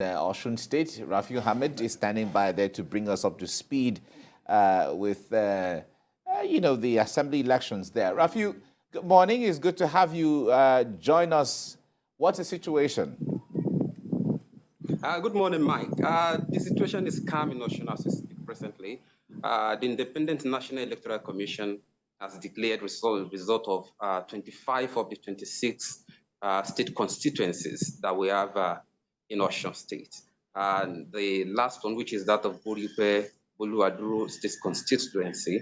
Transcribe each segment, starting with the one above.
Osun State. Rafiu Hammed is standing by there to bring us up to speed with, the assembly elections there. Rafiu, good morning. It's good to have you join us. What's the situation? Good morning, Mike. The situation is calm in Osun as we speak presently. The Independent National Electoral Commission has declared result of 25 of the 26 state constituencies that we have in Osun State. And the last one, which is that of Boripe Boluaduru State constituency,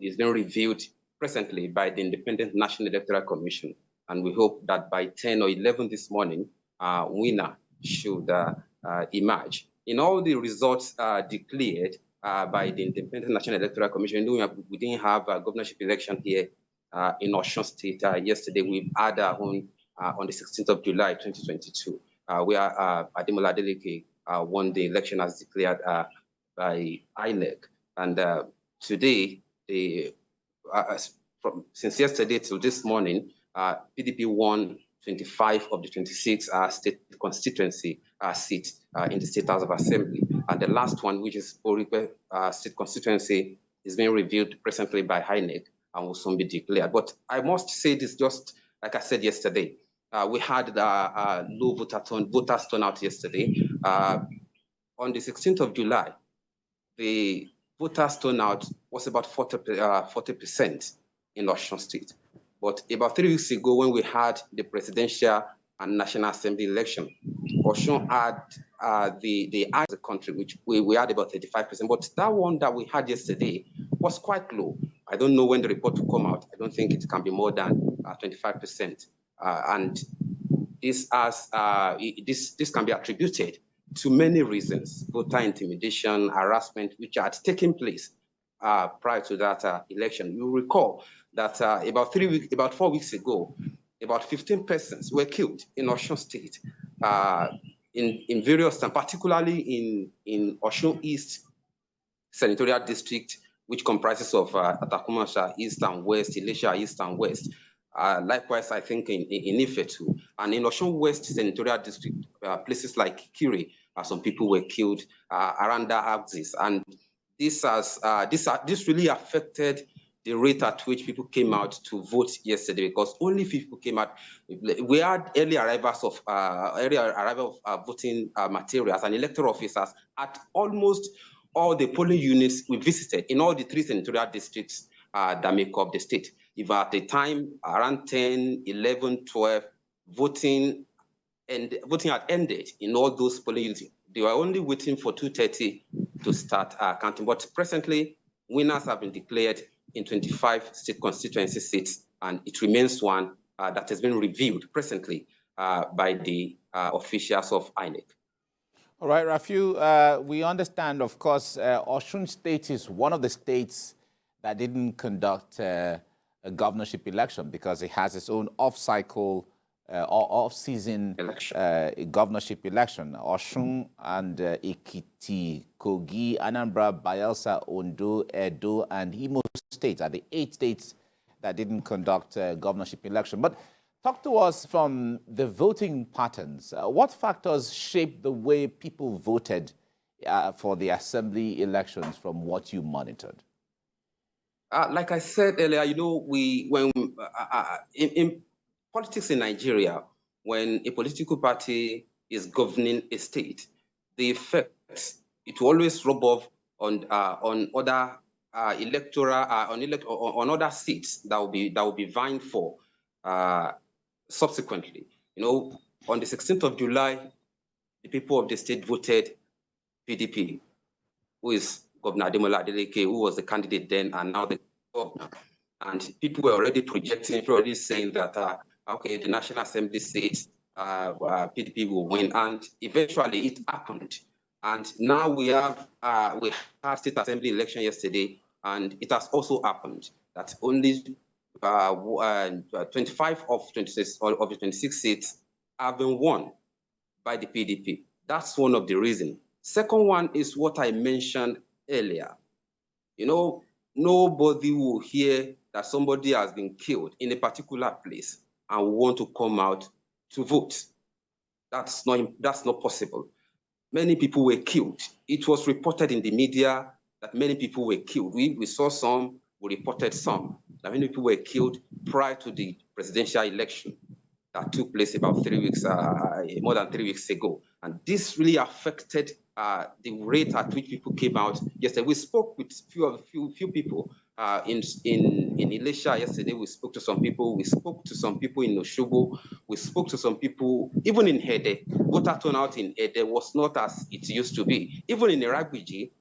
is being reviewed presently by the Independent National Electoral Commission. And we hope that by 10 or 11 this morning, winner should emerge. In all the results declared by the Independent National Electoral Commission, we didn't have a governorship election here in Osun State yesterday. We've had our own on the 16th of July, 2022, where Ademola Adeleke won the election as declared by INEC. And today, since yesterday till this morning, PDP won 25 of the 26 state constituency seats in the State House of Assembly. And the last one, which is Boripe state constituency, is being reviewed presently by INEC and will soon be declared. But I must say this, just like I said yesterday, we had low voters turnout yesterday. On the 16th of July, the voters turnout was about 40% in Osun State. But about 3 weeks ago, when we had the presidential and national assembly election, Osun had the country, which we had about 35%. But that one that we had yesterday was quite low. I don't know when the report will come out. I don't think it can be more than 25%. And this can be attributed to many reasons: voter intimidation, harassment, which had taken place prior to that election. You recall that about 4 weeks ago, about 15 persons were killed in Osun State, in various times, particularly in Osun East Senatorial District, which comprises of Atakumasha East and West, Ilesha East and West. Likewise, I think in Ife too. And in Osun West Senatorial District, places like Kiri, some people were killed around that axis. And this really affected the rate at which people came out to vote yesterday, because only people came out. We had early arrival of voting materials and electoral officers at almost all the polling units we visited in all the 3 senatorial districts that make up the state. If at the time around 10, 11, 12, voting had ended in all those polling units. They were only waiting for 2:30 to start counting. But presently, winners have been declared in 25 state constituency seats, and it remains one that has been reviewed presently by the officials of INEC. All right, Rafiu, we understand, of course, Osun State is one of the states that didn't conduct a governorship election because it has its own off-cycle or off-season governorship election. Osun and Ekiti, Kogi, Anambra, Bayelsa, Ondo, Edo, and Imo State are the 8 states that didn't conduct a governorship election. But talk to us from the voting patterns. What factors shaped the way people voted for the assembly elections from what you monitored? Like I said earlier, in politics in Nigeria, when a political party is governing a state, the effects, it will always rub off on other electoral on other seats that will be vying for subsequently. On the 16th of July, the people of the state voted PDP, who is Governor Ademola Adeleke, who was the candidate then and now the governor. And people were already projecting, already saying that, okay, the National Assembly seats, PDP will win. And eventually it happened. And now we had state assembly election yesterday, and it has also happened that only 25 of the 26 seats have been won by the PDP. That's one of the reasons. Second one is what I mentioned earlier. Nobody will hear that somebody has been killed in a particular place and want to come out to vote. That's not possible. many people were killed. It was reported in the media that many people were killed. We saw some, we reported some, that many people were killed prior to the presidential election that took place about 3 weeks, more than 3 weeks ago. And this really affected the rate at which people came out yesterday. We spoke with few people in Elisha yesterday. We spoke to some people. We spoke to some people in Oshobo. We spoke to some people even in Ede. Voter turnout in Ede was not as it used to be. Even in Iraqiji,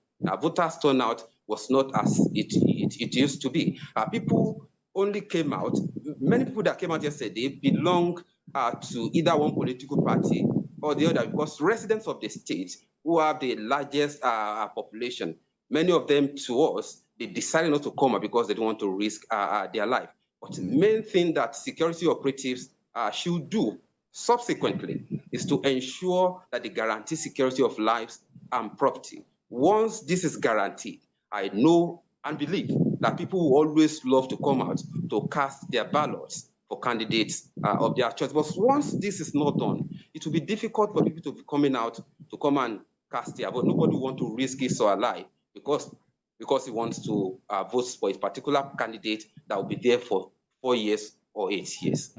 voters turnout was not as it used to be. People only came out, many people that came out yesterday belong to either one political party or the other, because residents of the state who have the largest population, many of them to us, they decided not to come out because they don't want to risk their life. But the main thing that security operatives should do subsequently is to ensure that they guarantee security of lives and property. Once this is guaranteed, I know and believe that people will always love to come out to cast their ballots for candidates of their choice. But once this is not done, it will be difficult for people to be coming out to come and cast their vote. Nobody wants to risk his or her life because he wants to vote for a particular candidate that will be there for 4 years or 8 years.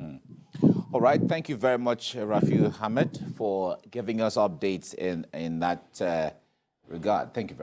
All right. Thank you very much, Rafiu Hammed, for giving us updates in that regard. Thank you very much.